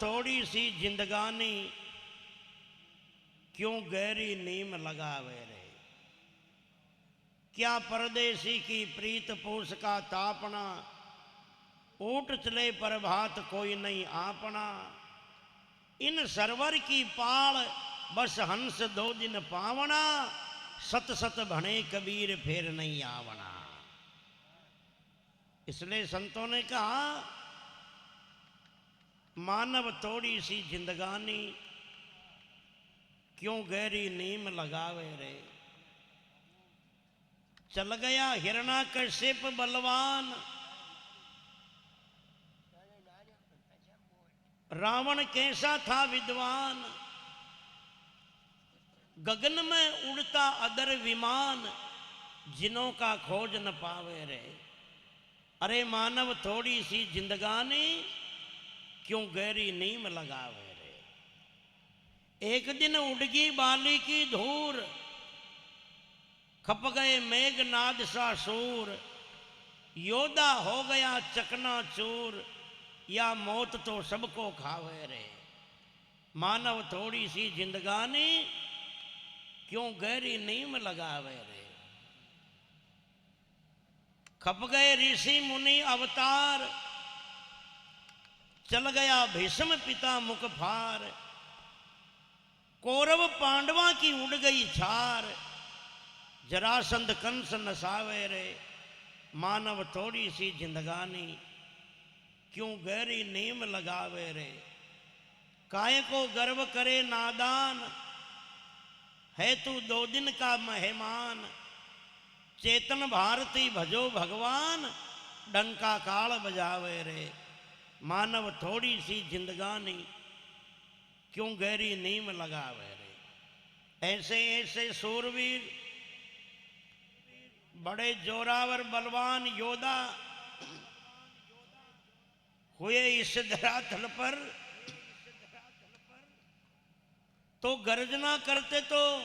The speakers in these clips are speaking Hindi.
थोड़ी सी जिंदगानी, क्यों गहरी नीम लगावे रे। क्या परदेसी की प्रीत पूस का तापना, ऊट चले प्रभात कोई नहीं आपना। इन सरवर की पाल बस हंस दो दिन पावना, सत सत भने कबीर फिर नहीं आवना। इसलिए संतों ने कहा मानव थोड़ी सी जिंदगानी, क्यों गहरी नीम लगावे रे। चल गया हिरणाकश्यप बलवान, रावण कैसा था विद्वान। गगन में उड़ता अदर विमान, जिनों का खोज न पावे रे। अरे मानव थोड़ी सी जिंदगानी, क्यों गहरी नीम लगावे रे। एक दिन उड़गी बाली की धूर, खप गए मेघनाद सा सूर। योद्धा हो गया चकनाचूर, या मौत तो सबको खावे रे। मानव थोड़ी सी जिंदगानी, क्यों गहरी नीम लगावे रे। खप गए ऋषि मुनि अवतार, चल गया भीष्म पिता मुख फार। कौरव पांडवा की उड़ गई छार, जरासंध कंस नसावे रे। मानव थोड़ी सी जिंदगानी, क्यों गहरी नीम लगावे रे। काय को गर्व करे नादान, है तू दो दिन का मेहमान। चेतन भारती भजो भगवान, डंका काल बजावे रे। मानव थोड़ी सी जिंदगानी, क्यों गहरी नीम लगावे रे। ऐसे ऐसे सूरवीर, बड़े जोरावर बलवान योद्धा हुए इस धरातल पर, तो गर्जना करते तो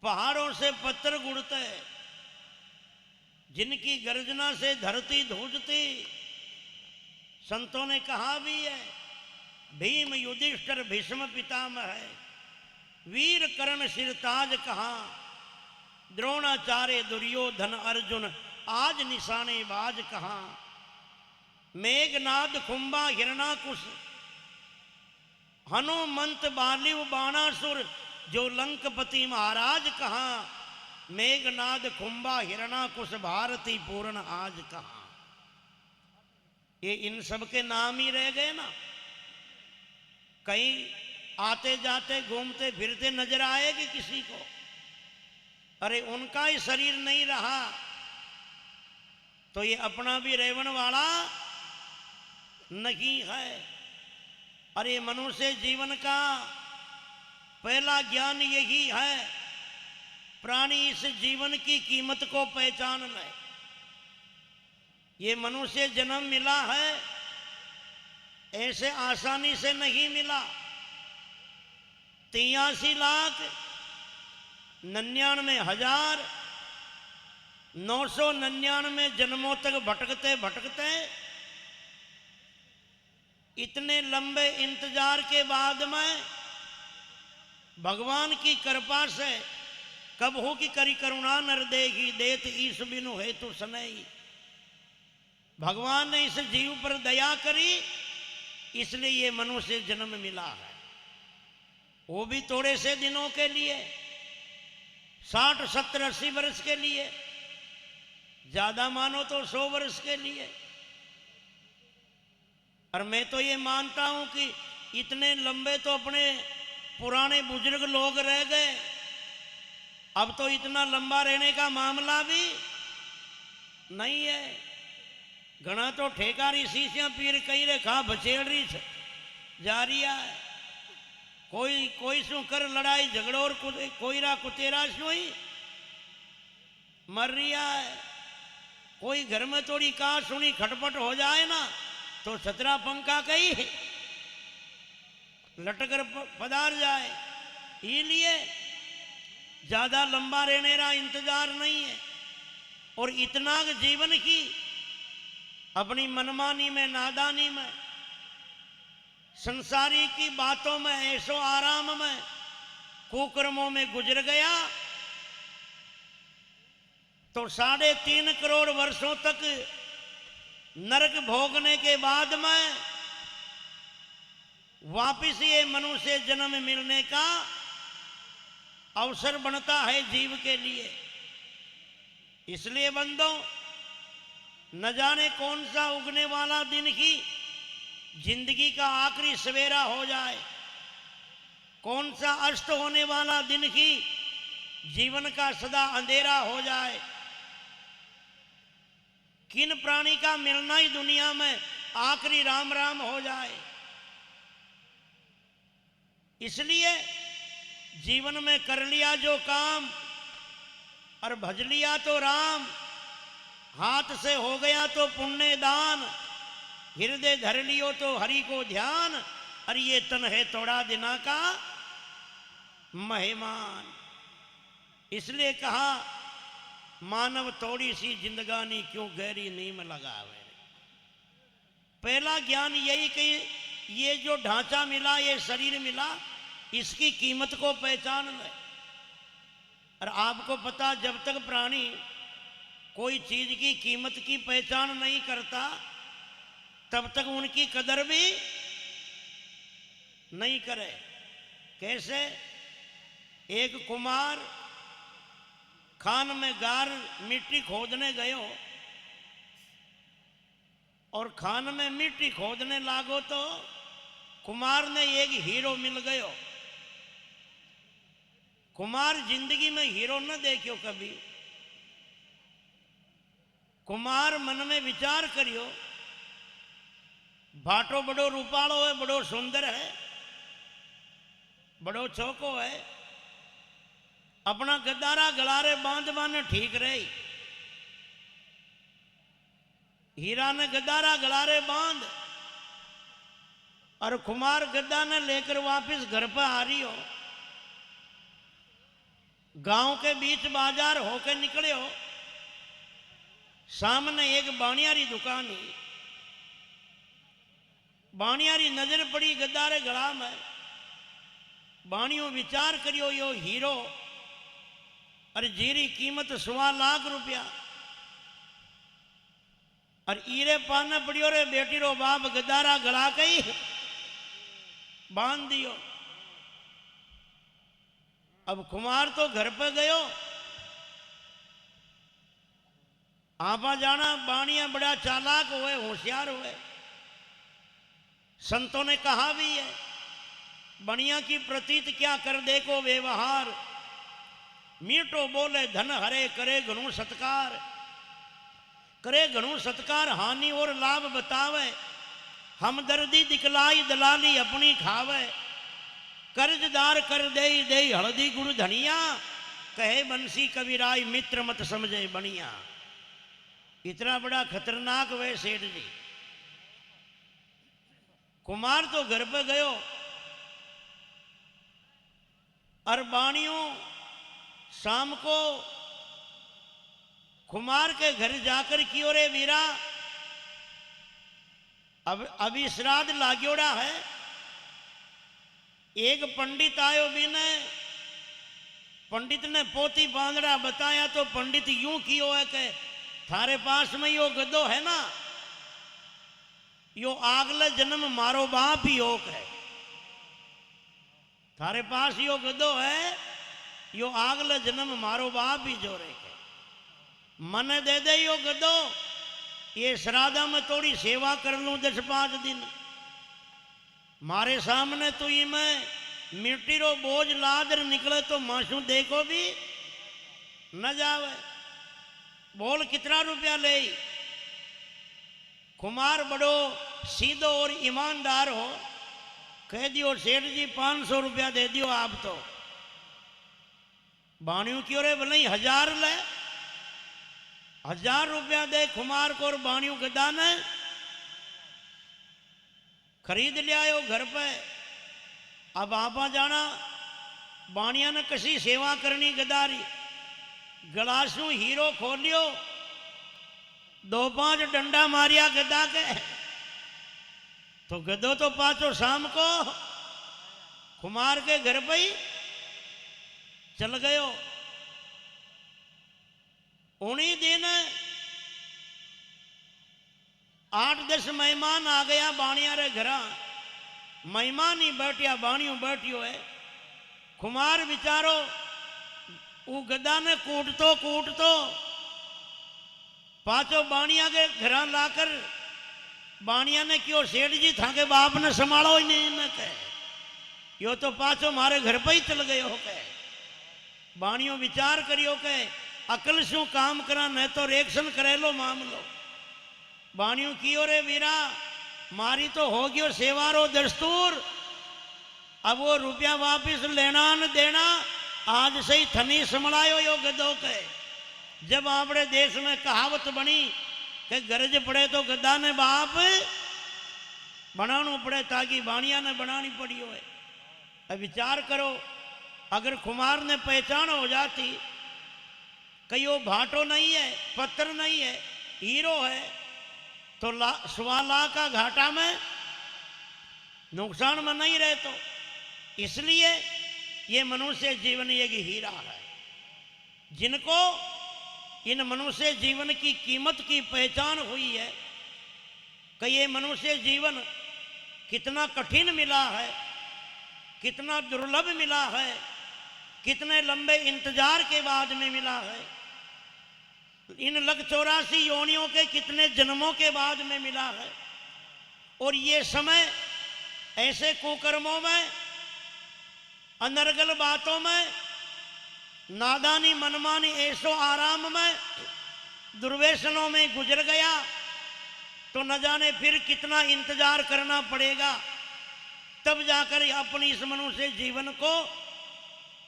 पहाड़ों से पत्थर गुड़ते। जिनकी गर्जना से धरती धूजती। संतों ने कहा भी है, भीम युधिष्ठिर भीष्म पितामह है। वीर कर्ण सिरताज कहा, द्रोणाचार्य दुर्योधन अर्जुन आज निशाने बाज कहा। मेघनाद कुंभा हिरणाकुश, हनुमंत बालिव बाणासुर, जो लंकपति महाराज कहा। मेघनाद कुंभा हिरणाकुश भारती पूर्ण आज कहा। ये इन सब के नाम ही रह गए ना। कहीं आते जाते घूमते फिरते नजर आएगी किसी को। अरे उनका ही शरीर नहीं रहा, तो ये अपना भी रेवन वाला नहीं है। अरे मनुष्य जीवन का पहला ज्ञान यही है, प्राणी इस जीवन की कीमत को पहचान ले। ये मनुष्य जन्म मिला है, ऐसे आसानी से नहीं मिला। 83,99,999 जन्मों तक भटकते भटकते, इतने लंबे इंतजार के बाद में भगवान की कृपा से कब हो कि करी करुणा नर देगी, देत ईश बिनु हेतु सनई। भगवान ने इस जीव पर दया करी, इसलिए ये मनुष्य जन्म मिला है। वो भी थोड़े से दिनों के लिए, 60, 70, 80 वर्ष के लिए, ज्यादा मानो तो 100 वर्ष के लिए। और मैं तो ये मानता हूं कि इतने लंबे तो अपने पुराने बुजुर्ग लोग रह गए। अब तो इतना लंबा रहने का मामला भी नहीं है। घना तो ठेकारी शीशियां पीर कई रेखा बचेड़ी जा रही है। कोई शू कर लड़ाई झगड़ो और कोईरा कुतेरा शू ही मर रिया है। कोई घर में थोड़ी का सुनी खटपट हो जाए ना, तो 17 पंखा कई लटकर पधार जाए। इसलिए ज्यादा लंबा रहने का इंतजार नहीं है। और इतना जीवन की अपनी मनमानी में, नादानी में, संसारी की बातों में, ऐशो आराम में, कुकर्मों में गुजर गया तो 3.5 करोड़ वर्षों तक नरक भोगने के बाद में वापिस ये मनुष्य जन्म मिलने का अवसर बनता है जीव के लिए। इसलिए बंदो, न जाने कौन सा उगने वाला दिन ही जिंदगी का आखिरी सवेरा हो जाए, कौन सा अस्त होने वाला दिन ही जीवन का सदा अंधेरा हो जाए, किन प्राणी का मिलना ही दुनिया में आखिरी राम राम हो जाए। इसलिए जीवन में कर लिया जो काम और भज लिया तो राम, हाथ से हो गया तो पुण्य दान, हृदय धर लियो तो हरि को ध्यान, और ये तन है थोड़ा दिना का मेहमान। इसलिए कहा मानव थोड़ी सी जिंदगानी क्यों गहरी नीम लगावे। पहला ज्ञान यही कि ये जो ढांचा मिला, ये शरीर मिला, इसकी कीमत को पहचान ले। और आपको पता, जब तक प्राणी कोई चीज की कीमत की पहचान नहीं करता तब तक उनकी कदर भी नहीं करे। कैसे? एक कुमार खान में गार मिट्टी खोदने गयो और खान में मिट्टी खोदने लागो तो कुमार ने एक हीरो मिल गयो। कुमार जिंदगी में हीरो न देखियो कभी। कुमार मन में विचार करियो, भाटो बड़ो रूपालो है, बड़ो सुंदर है, बड़ो चौको है, अपना गद्दारा गलारे बांध बाने ठीक रही। हीरा ने गद्दारा गलारे बांध और कुमार गद्दा ने लेकर वापस घर पर आ रही हो। गांव के बीच बाजार होकर निकले हो, सामने एक बाणियारी दुकान है। बाणियारी नजर पड़ी गद्दारे गला में। बाणियों विचार करियो, यो हीरो और जीरी कीमत 1.25 लाख रुपया। और ईरे पाना पड़ियो रे बेटी रो बाप गद्दारा गला कई बांध दियो। अब कुमार तो घर पे गयो, आपा जाना बाणिया बड़ा चालाक हुए, होशियार हुए। संतों ने कहा भी है, बनिया की प्रतीत क्या कर देखो व्यवहार, मीठो बोले धन हरे करे घणु सत्कार। करे घणु सत्कार हानि और लाभ बतावे, हमदर्दी दिखलाई दलाली अपनी खावे। कर्जदार कर दे दे हल्दी गुड़ धनिया, कहे बंसी कबीराई मित्र मत समझे बनिया। इतना बड़ा खतरनाक वे सेठ जी। कुमार तो घर पे गयो और बाणियों शाम को कुमार के घर जाकर कियो रे वीरा, अब अभी श्राद्ध लाग्योड़ा है। एक पंडित आयो बिने, पंडित ने पोती बांधड़ा बताया तो पंडित यूं कियो है कि थारे पास में यो गद्दो है ना, यो आगले जन्म मारो बाप ही होक है। थारे पास यो गद्दो है, यो आगले जन्म मारो बाप ही जोरे के। मन दे दे यो गद्दो, ये श्राद्धा में थोड़ी सेवा कर लूं 10-5 दिन। मारे सामने तो ही मैं मिट्टी रो बोझ लादर निकले तो माशू देखो भी न जावे। बोल कितना रुपया ले? कुमार बड़ो सीधो और ईमानदार हो, कह दियो सेठ जी 500 रुपया दे दियो आप तो। बाणियों की ओर बोले 1000 ले, 1000 रुपया दे कुमार को और बाणियों गद्दा ने खरीद ले आयो घर पे। अब आपा जाना बाणिया ने कसी सेवा करनी गदारी। गलासू हीरो खोलियो, 2-5 डंडा मारिया गदा के तो गदो तो पाचो शाम को कुमार के घर पे ही चल गयो। उन्हीं दिन 8-10 मेहमान आ गया बाणिया रे घर। मेहमान ही बैठिया बाणियों बैठियो है। कुमार बिचारो वो गदा ने कूटतो पाचो बाणिया के घर लाकर बाणिया ने क्यों सेठ जी थाके बाप ने संभालो ही नहीं न कहे यो तो पाचो मारे घर पे ही चल गयो कहे। बाणियों विचार करियो के अकल शू काम करा नहीं तो रिएक्शन करेलो मामलो। बाणियों कियो रे वीरा मारी तो हो गयो सेवारो दस्तूर। अब वो रुपया वापिस लेना न देना आज से ही थनी संभलायो यो गदो के। जब आपने देश में कहावत बनी कि गरज पड़े तो गद्दा ने बाप बनाना पड़े ताकि बाणिया ने बनानी पड़ी हो। अब विचार करो अगर कुमार ने पहचान हो जाती कि वो भाटो नहीं है पत्थर नहीं है हीरो है तो 1.25 लाख का घाटा में नुकसान में नहीं रहे। तो इसलिए ये मनुष्य जीवन एक हीरा है जिनको इन मनुष्य जीवन की कीमत की पहचान हुई है कि ये मनुष्य जीवन कितना कठिन मिला है, कितना दुर्लभ मिला है, कितने लंबे इंतजार के बाद में मिला है, इन 184 योनियों के कितने जन्मों के बाद में मिला है। और ये समय ऐसे कुकर्मों में अनर्गल बातों में नादानी मनमानी ऐसो आराम में दुर्व्यसनों में गुजर गया तो न जाने फिर कितना इंतजार करना पड़ेगा तब जाकर अपनी इस मनुष्य जीवन को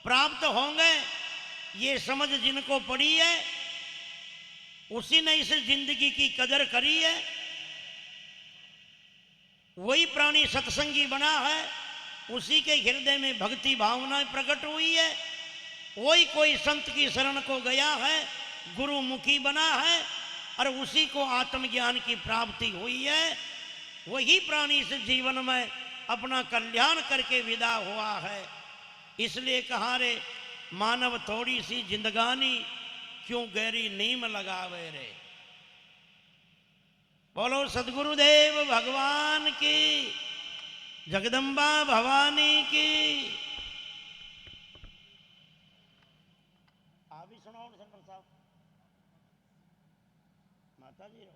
प्राप्त होंगे। ये समझ जिनको पड़ी है उसी ने इस जिंदगी की कदर करी है। वही प्राणी सत्संगी बना है, उसी के हृदय में भक्ति भावना प्रकट हुई है। वही कोई संत की शरण को गया है, गुरुमुखी बना है और उसी को आत्मज्ञान की प्राप्ति हुई है। वही प्राणी इस जीवन में अपना कल्याण करके विदा हुआ है। इसलिए कहा रे मानव थोड़ी सी जिंदगानी क्यों गहरी नीम लगावे रे। बोलो सदगुरुदेव भगवान की, जगदम्बा भवानी की। आप ही सुनाओ शंकर साहब, माता जी रो।